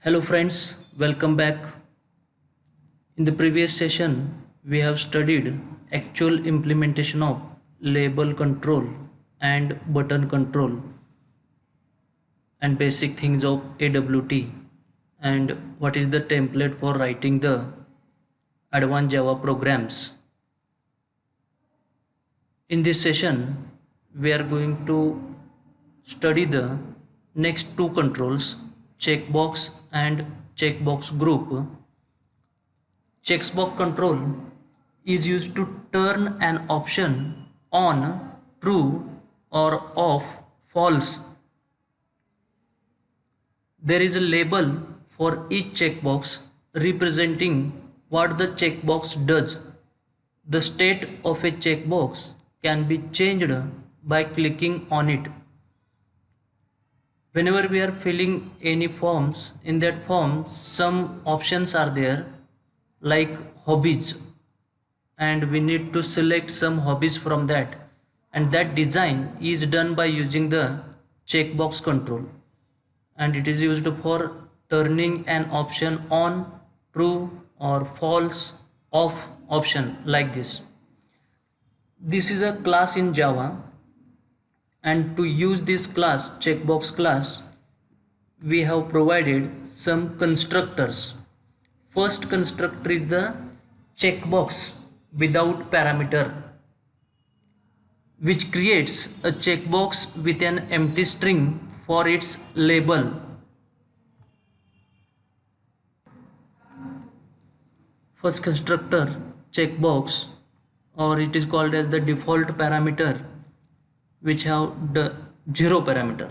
Hello friends, welcome back. In the previous session, we have studied actual implementation of label control and button control and basic things of AWT and what is the template for writing the advanced Java programs. In this session, we are going to study the next two controls, checkbox and checkbox group. Checkbox control is used to turn an option on, true or off, false. There is a label for each checkbox representing what the checkbox does. The state of a checkbox can be changed by clicking on it. Whenever we are filling any forms, in that form some options are there like hobbies, and we need to select some hobbies from that, and that design is done by using the checkbox control, and it is used for turning an option on, true or false, off option like this. This is a class in Java, and to use this class, checkbox class, we have provided some constructors. First constructor is the checkbox without parameter, which creates a checkbox with an empty string for its label. First constructor checkbox, or it is called as the default parameter, which have the zero parameter,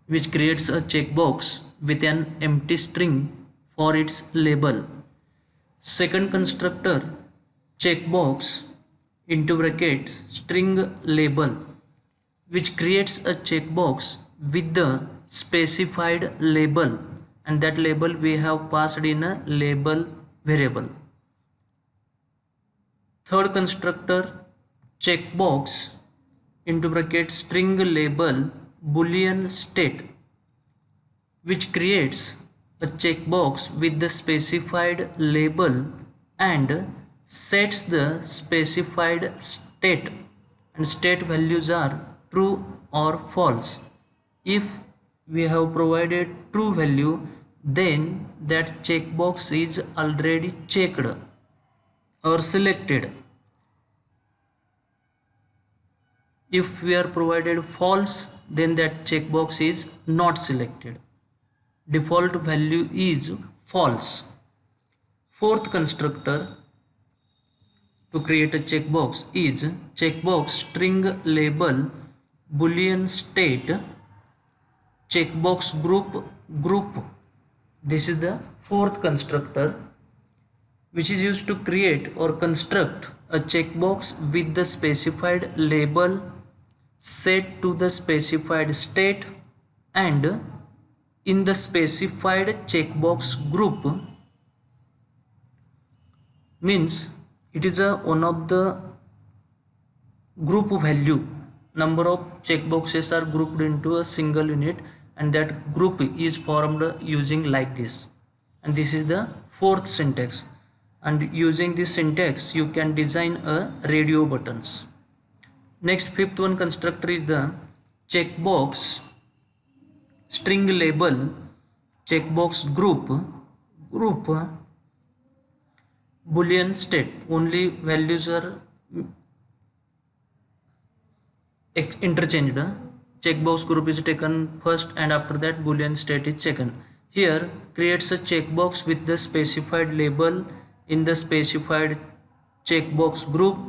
which creates a checkbox with an empty string for its label. Second constructor checkbox into bracket string label, which creates a checkbox with the specified label, and that label we have passed in a label variable. Third constructor checkbox into bracket string label boolean state, which creates a checkbox with the specified label and sets the specified state, and state values are true or false. If we have provided true value, then that checkbox is already checked or selected. If we are provided false, then that checkbox is not selected. Default value is false. Fourth constructor to create a checkbox is checkbox string label boolean state checkbox group. This is the fourth constructor, which is used to create or construct a checkbox with the specified label set to the specified state and in the specified checkbox group. Means it is a one of the group value. Number of checkboxes are grouped into a single unit, and that group is formed using like this, and this is the fourth syntax, and using this syntax you can design a radio buttons. Next, fifth one constructor is the checkbox string label checkbox group boolean state. Only values are interchanged. Checkbox group is taken first, and after that boolean state is taken. Here creates a checkbox with the specified label in the specified checkbox group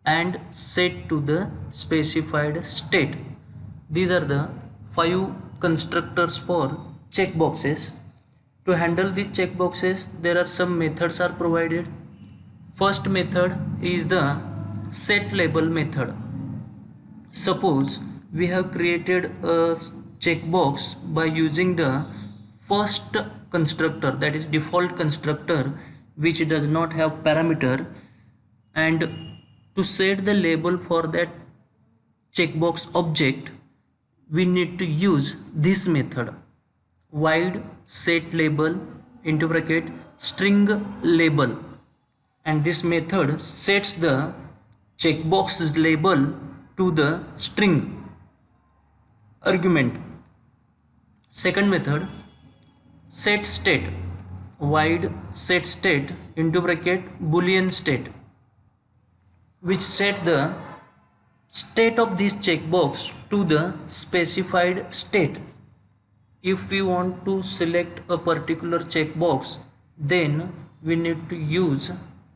and set to the specified state. These are the 5 constructors for checkboxes. To handle these checkboxes, there are some methods are provided. First method is the set label method. Suppose we have created a checkbox by using the first constructor, that is default constructor, which does not have parameter, and to set the label for that checkbox object we need to use this method void set label into bracket string label, and this method sets the checkbox label to the string argument. Second method, set state, void set state into bracket boolean state, which set the state of this checkbox to the specified state. If we want to select a particular checkbox, then we need to use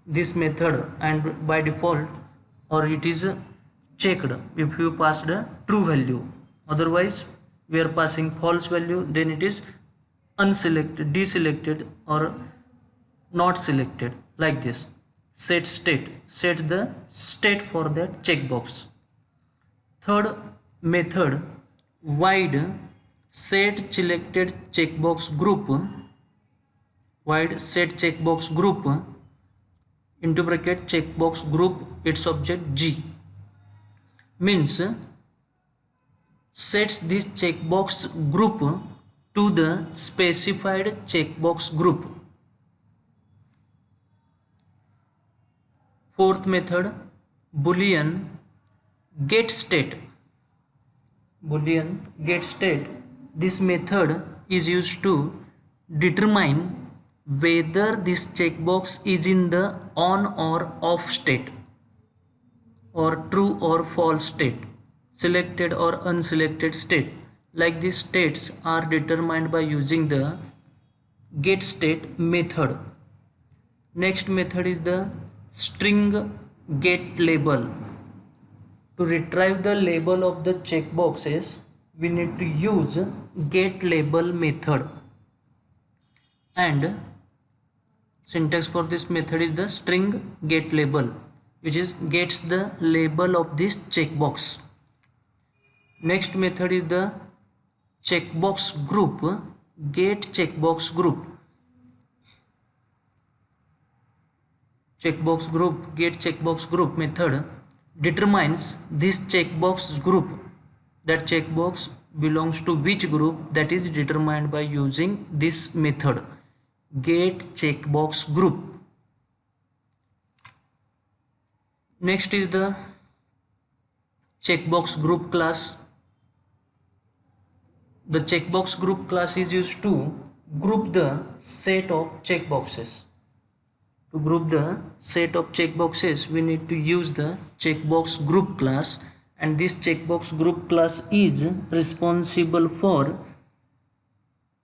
this method, and by default or it is checked if you passed a true value. Otherwise we are passing false value, then it is unselected, deselected or not selected, like this. Set state, set the state for that checkbox. Third method, void set selected checkbox group, void set checkbox group into bracket checkbox group its object G, means sets this checkbox group to the specified checkbox group. Fourth method, boolean get state, boolean get state. This method is used to determine whether this checkbox is in the on or off state, or true or false state, selected or unselected state. Like these states are determined by using the get state method. Next method is the string get label. To retrieve the label of the checkboxes, we need to use get label method, and syntax for this method is the string get label, which is gets the label of this checkbox. Next method is the checkbox group get checkbox group. Checkbox group get checkbox group method determines this checkbox group, that checkbox belongs to which group, that is determined by using this method get checkbox group. Next is the checkbox group class. The checkbox group class is used to group the set of checkboxes. To group the set of checkboxes, we need to use the checkbox group class, and this checkbox group class is responsible for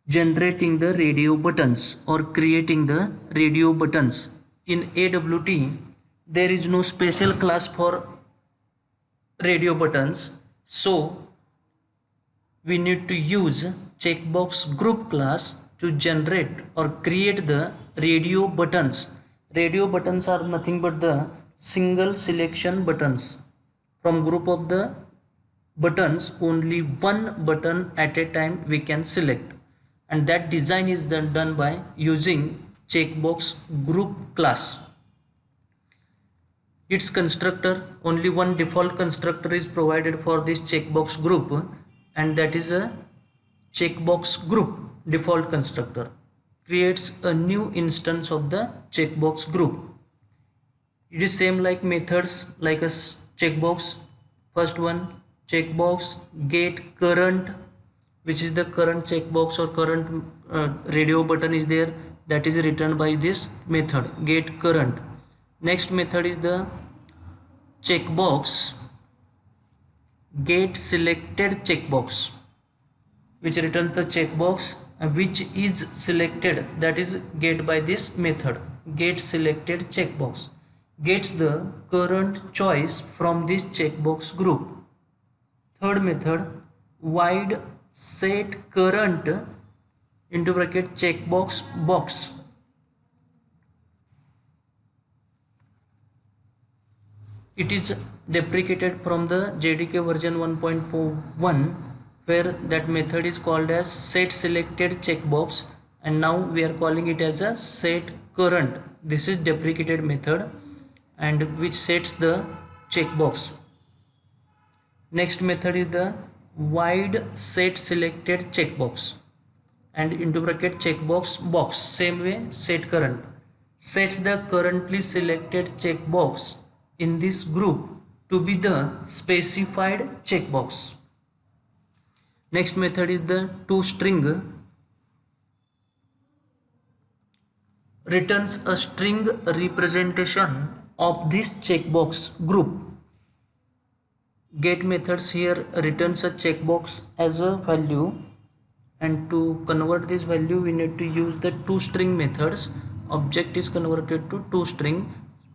generating the radio buttons or creating the radio buttons. In AWT, there is no special class for radio buttons, so we need to use checkbox group class to generate or create the radio buttons. Radio buttons are nothing but the single selection buttons. From group of the buttons, only one button at a time we can select, and that design is done by using checkbox group class. Its constructor, only one default constructor is provided for this checkbox group, and that is a checkbox group default constructor. Creates a new instance of the checkbox group. It is same like methods like a checkbox. First one, checkbox get current, which is the current checkbox or current radio button is there, that is returned by this method get current. Next method is the checkbox get selected checkbox, which returns the checkbox which is selected, that is get by this method get selected checkbox, gets the current choice from this checkbox group. Third method, void set current into bracket checkbox box. It is deprecated from the JDK version 1.1, where that method is called as set selected checkbox, and now we are calling it as a set current. This is deprecated method, and which sets the checkbox. Next method is the void set selected checkbox, and into bracket checkbox box. Same way, set current sets the currently selected checkbox in this group to be the specified checkbox. Next method is the toString. Returns a string representation of this checkbox group. Get methods here returns a checkbox as a value, and to convert this value we need to use the toString methods. Object is converted to toString.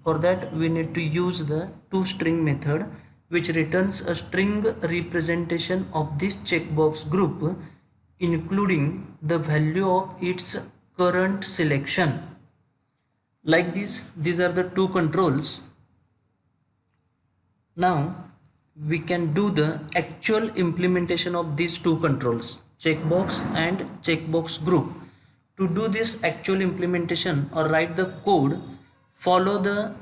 For that we need to use the toString method, which returns a string representation of this checkbox group including the value of its current selection. Like this, these are the two controls. Now we can do the actual implementation of these two controls, checkbox and checkbox group. To do this actual implementation or write the code, follow the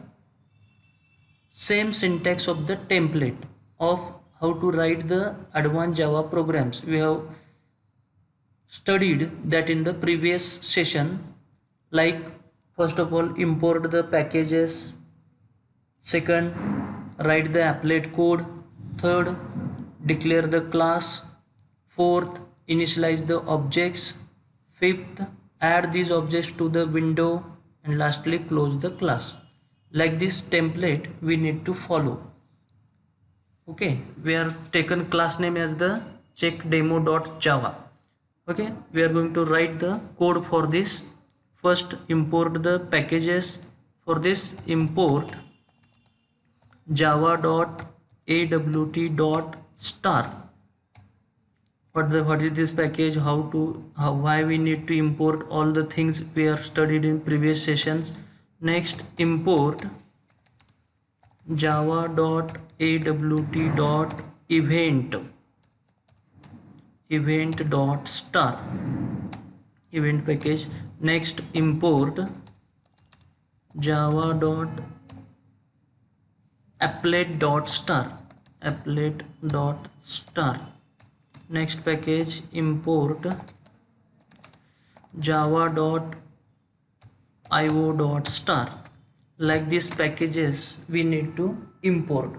same syntax of the template of how to write the advanced Java programs. We have studied that in the previous session. Like, first of all, import the packages. Second, write the applet code. Third, declare the class. Fourth, initialize the objects. Fifth, add these objects to the window, and lastly close the class. Like this template we need to follow. Okay, we are taken class name as the checkdemo.java. Okay, we are going to write the code for this. First, import the packages. For this, import java.awt.star. What is this package? Why we need to import? All the things we are studied in previous sessions. Next, import java.awt.event.star event package. Next, import java.applet.star. Next package, import java.io.star. Like these packages we need to import.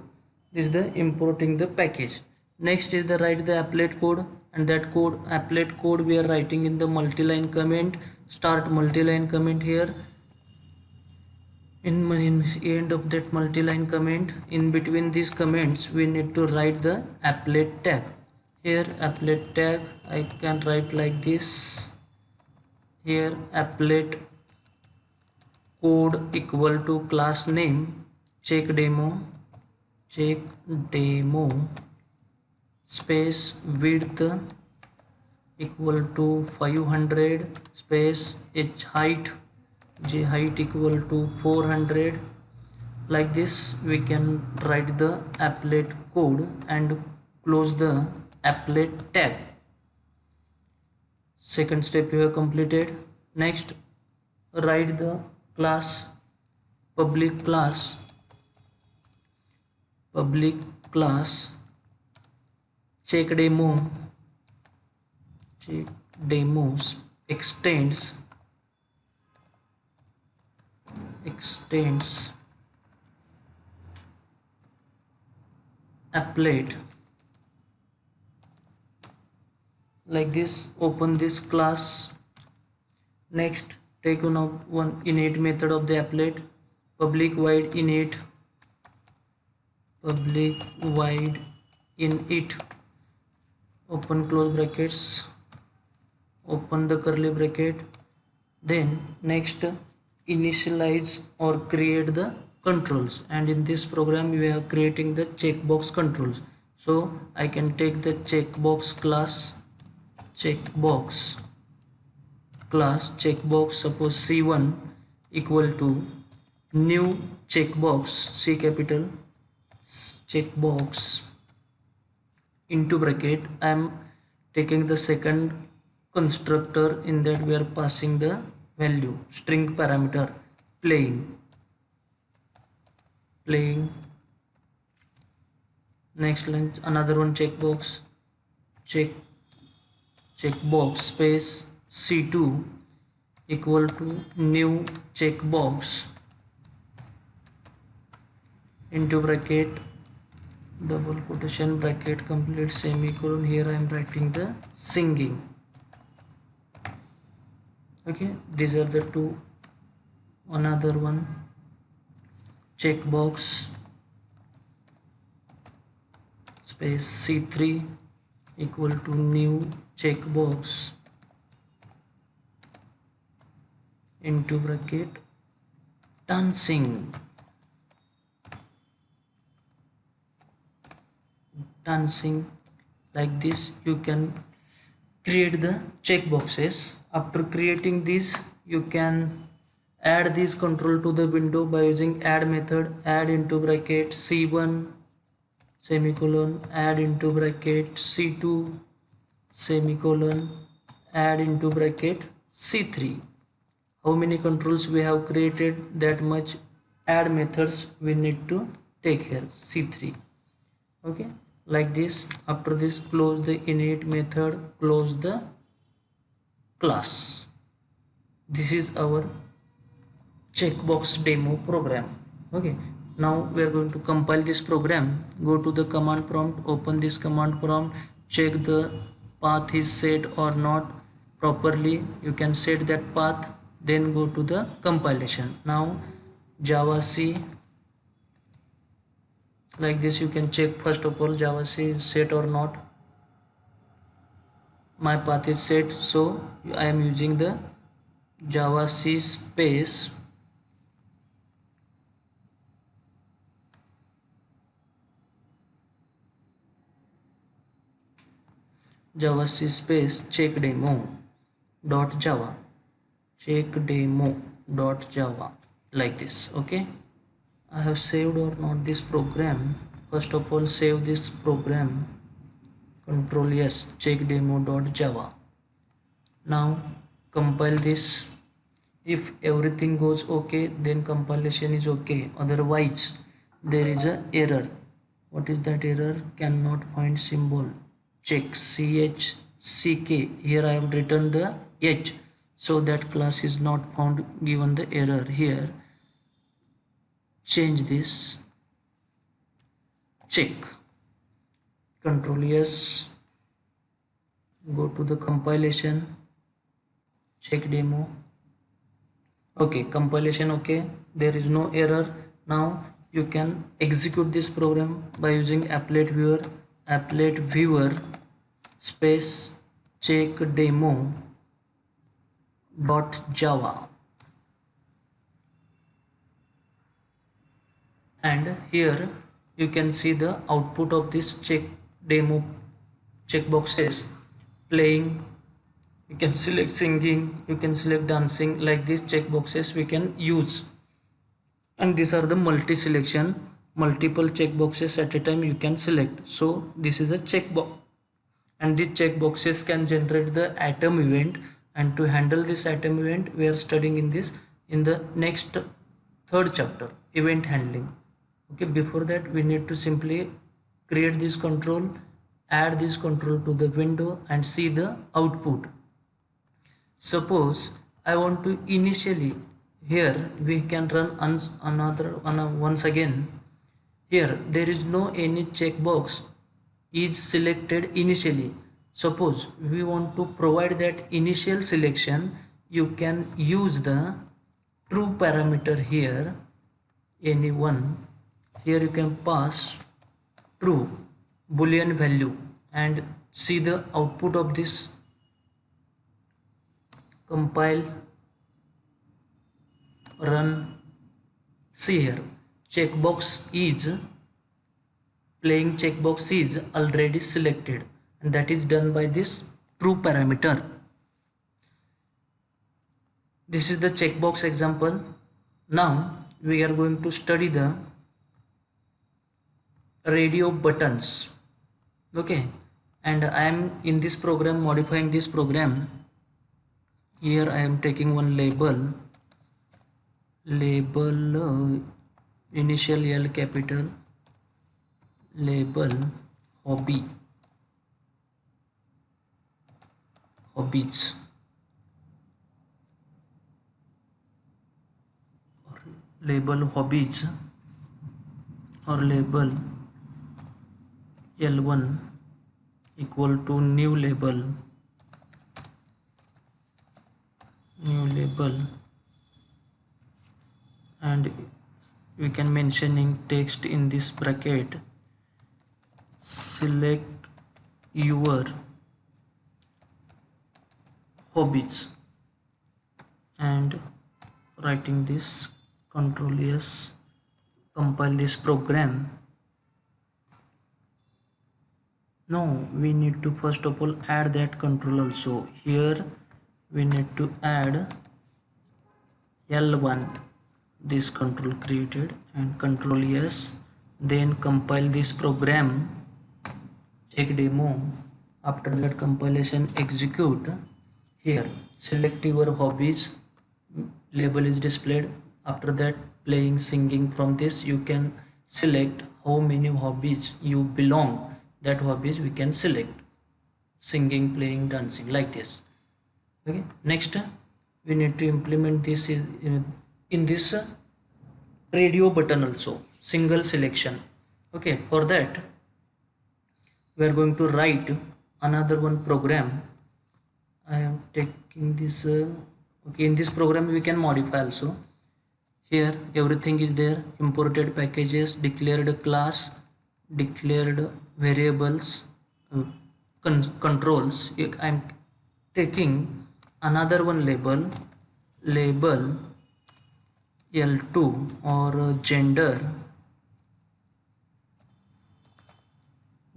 This is the importing the package. Next is the write the applet code, and that code, applet code, we are writing in the multi-line comment. Start multi-line comment here. In end of that multi-line comment, in between these comments we need to write the applet tag. Here applet tag I can write like this. Here applet code equal to class name checkdemo space width equal to 500 space height equal to 400. Like this we can write the applet code and close the applet tag. Second step you have completed. Next, write the class public class checkdemo extends applet. Like this, open this class. Next, take one init method of the applet, public void init, open close brackets, open the curly bracket. Then next, initialize or create the controls, and in this program we are creating the checkbox controls. So I can take the checkbox class, checkbox suppose C1 equal to new checkbox, C capital checkbox, into bracket I am taking the second constructor. In that we are passing the value string parameter playing. Next line, another one checkbox space C2 equal to new checkbox into bracket double quotation bracket complete semicolon. Here I am writing the singing. Okay, these are the two. Another one, checkbox space C3 equal to new checkbox into bracket dancing. Like this you can create the checkboxes. After creating this, you can add this control to the window by using add method. Add into bracket C1 semicolon, add into bracket C2 semicolon, add into bracket C3. How many controls we have created, that much add methods we need to take here. C3. Okay, like this. After this, close the init method, close the class. This is our checkbox demo program. Okay, now we are going to compile this program. Go to the command prompt, open this command prompt, check the path is set or not properly. You can set that path, then go to the compilation. Now javac, like this you can check first of all javac is set or not. My path is set, so I am using the javac space check demo dot java, like this. Okay, I have saved or not this program. First of all, save this program, control S, check demo.java. Now compile this. If everything goes okay, then compilation is okay. Otherwise there is a error. What is that error? Cannot find symbol. Check chck. Here I have written the h, so that class is not found, given the error here. Change this, check, control S, go to the compilation, check demo. Okay, compilation okay, there is no error. Now you can execute this program by using applet viewer space check demo dot java. And here you can see the output of this check demo checkboxes playing. You can select singing, you can select dancing. Like these checkboxes we can use, and these are the multi selection, multiple checkboxes at a time you can select. So this is a checkbox, and these checkboxes can generate the atom event. And to handle this atom event, we are studying in the next third chapter, event handling. Okay, before that we need to simply create this control, add this control to the window and see the output. Suppose I want to initially, here we can run once again. Here there is no any checkbox is selected initially. Suppose we want to provide that initial selection, you can use the true parameter here, any one. Here you can pass true boolean value and see the output of this. Compile, run. See here, checkbox is already selected, and that is done by this true parameter. This is the checkbox example. Now we are going to study the radio buttons. Okay, and I am in this program modifying this program. Here I am taking one label initial L capital, label hobbies. label hobbies or label L1 equal to new label and we can mention in text in this bracket select your hobbies and writing this control S, compile this program. No, we need to first of all add that control also. Here we need to add L1, this control created, and control S, then compile this program, check demo. After that compilation execute. Here select your hobbies, label is displayed. After that playing singing, from this you can select how many hobbies you belong, that hobbies we can select singing, playing, dancing, like this. Okay, next we need to implement this is in this radio button also, single selection. Okay, for that we are going to write another one program. I am taking this okay, in this program we can modify also. Here everything is there, imported packages, declared class, declared variables, uh, controls. I am taking another one label L2 or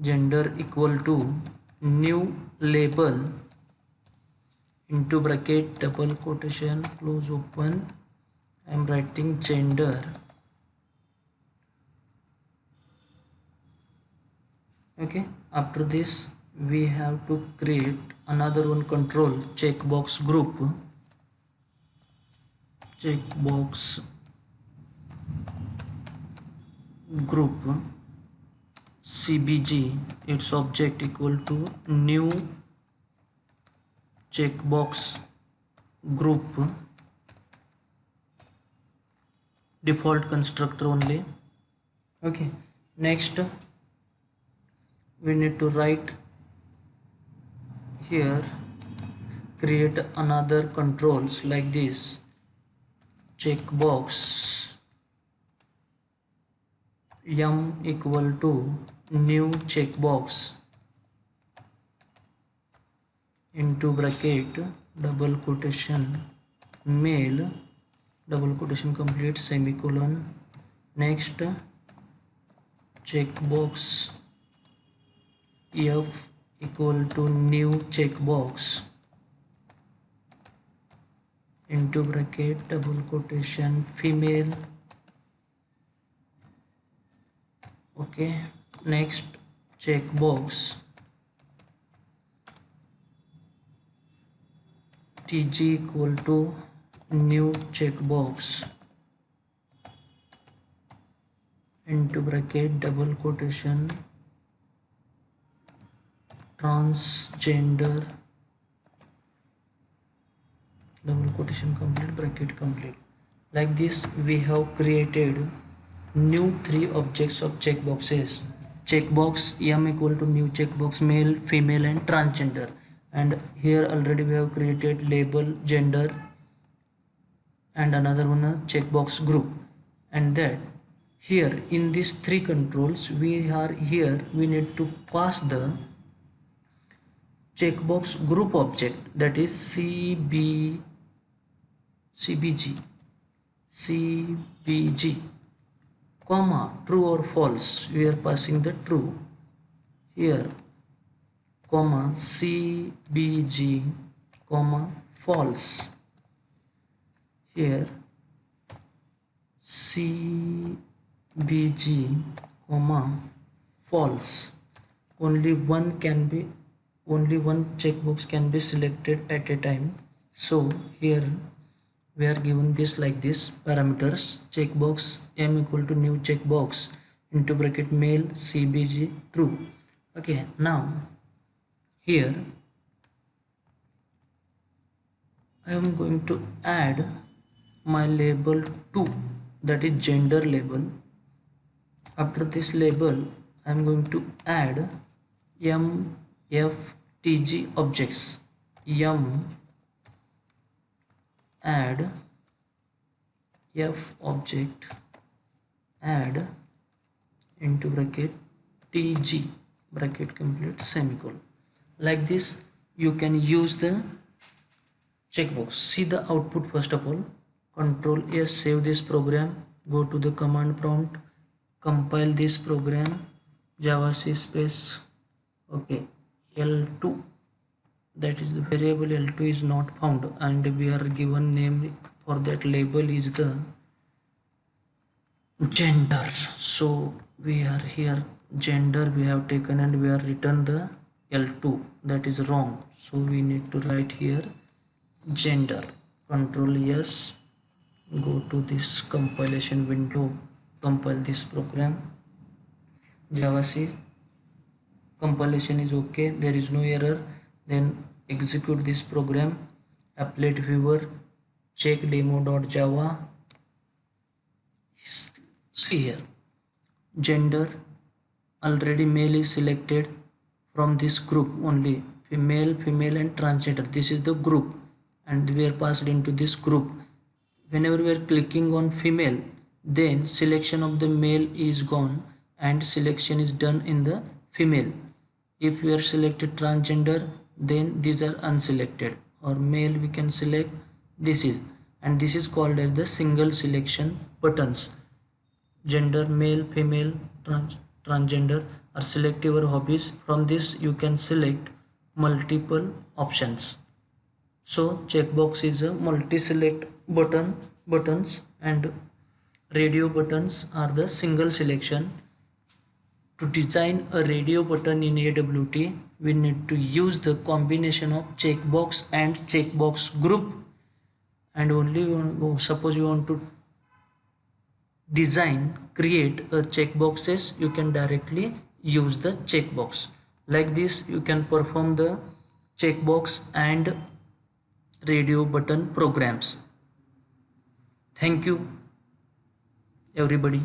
gender equal to new label into bracket double quotation close open. I am writing gender. Okay, after this we have to create another one control, checkbox group CBG, its object equal to new checkbox group, default constructor only. Okay, next we need to write here, create another controls like this, checkbox m equal to new checkbox into bracket double quotation male double quotation complete semicolon. Next checkbox F equal to new checkbox into bracket double quotation female. Okay, next checkbox TG equal to new checkbox into bracket double quotation transgender double quotation complete bracket complete. Like this we have created new 3 objects of checkboxes, checkbox m equal to new checkbox male, female and transgender. And here already we have created label gender and another one a checkbox group. And that here in these 3 controls we are here we need to pass the checkbox group object, that is CBG, comma true or false, we are passing the true here, comma CBG, comma false, here CBG, comma false. Only one checkbox can be selected at a time. So here we are given this like this parameters, checkbox m equal to new checkbox into bracket male CBG true. Okay, now here I am going to add my label 2 that is gender label. After this label, I am going to add mftg objects. Add f object, add into bracket tg bracket complete semicolon. Like this you can use the checkbox. See the output first of all. Control S, save this program, go to the command prompt, compile this program, javac space okay L2, that is the variable L2 is not found, and we are given name for that label is the gender. So we are here gender we have taken and we are written the L2, that is wrong, so we need to write here gender. Control S, go to this compilation window, compile this program, javac compilation is okay, there is no error. Then execute this program, applet viewer, check demo.java. See here, gender already male is selected from this group only, female, female and transgender. This is the group and we are passed into this group. Whenever we are clicking on female, then selection of the male is gone and selection is done in the female. If we are selected transgender, then these are unselected, or male we can select this is, and this is called as the single selection buttons. Gender male, female, transgender are select your hobbies. From this you can select multiple options. So checkbox is a multi-select buttons, and radio buttons are the single selection. To design a radio button in AWT, we need to use the combination of checkbox and checkbox group, and only suppose you want to create a checkboxes, you can directly use the checkbox. Like this you can perform the checkbox and radio button programs. Thank you everybody.